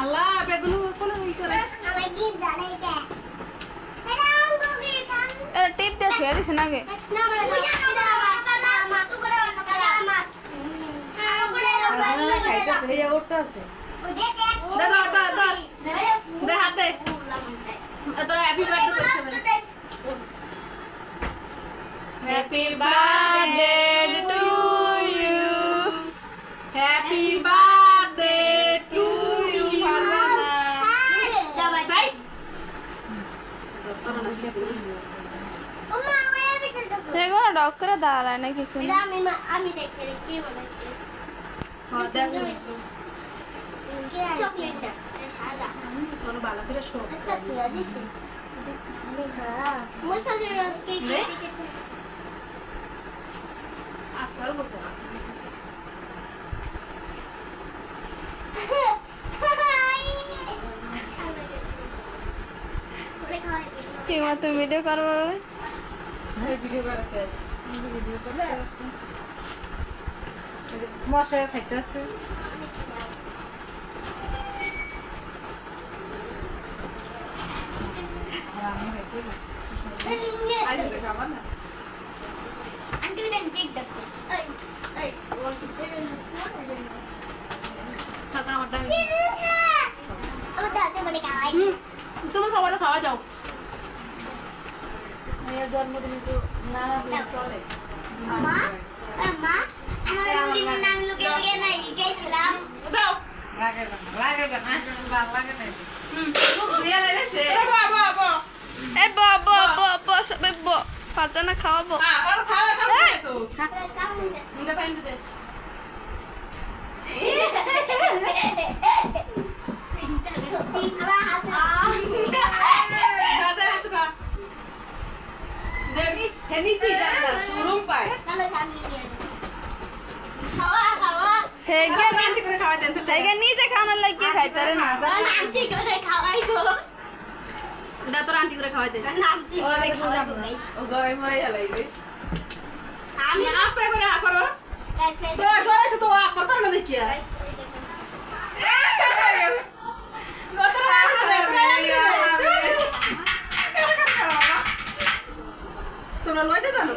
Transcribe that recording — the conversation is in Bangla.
আল্লাহ বেগুন কোন ই করে এরা টিপ দিয়ে ছুঁয়ে দিছে না আগে খাইতেছে এই ওরটা আছে দাদা দাদা দে হাতে তোরা হ্যাপি বার্থডে করছে happy birthday to you happy birthday to you Farzana যাই সেগুলো ডক করে দাঁড়ায় না কিছু না আমি দেখছি কি বলেছি হ্যাঁ দেখ চকলেটটা সাদা কোন ভালো করে শো একটা পেঁয়াজ আছে মশলা কেক কেটেছে আস্তে আর বলতে কি মা তুমি ভিডিও করবো ভিডিও করা শেষ ভিডিও করা মশা খাইতেছে আন্টি দেন কেক দেখো এই থাকা আমার দাম আমার দাদা বলে খাওয়াই তুমি সবাই খাওয়া যাও মেয়ের জন্মদিন তো না চলে মা মা আমার দিন নাম লোকে লোকে নাই গেছিলাম দাও লাগে না লাগে না মুখ দিয়ে লাইলে সে বাবা বাবা এ ব ব ব ব সবাই ব ফারজানা খাওয়াবো আর খাওয়া খাওয়া তো কাছে মুন্ডা পাইন দে আমার হাতে দাদা হাতে কা দেবি হেনি কি দাদা সুরম পায় কালো সামনে নিয়ে খাওয়া খাওয়া হেগে কাঞ্চি করে খাওয়া দেন তো হেগে নিজে খাওয়ানোর লাগিয়ে খাইতারে না আন্টি করে খাওয়াই গো দা তোর আন্টি করে খাওয়া দে আন্টি করে খাওয়াই গো ও জয় মরে যাইবে আমি আস্তে করে আ করো গাইছে তো জোরে তো আ করতে না দেখিয়া তোমরা লইতে জানো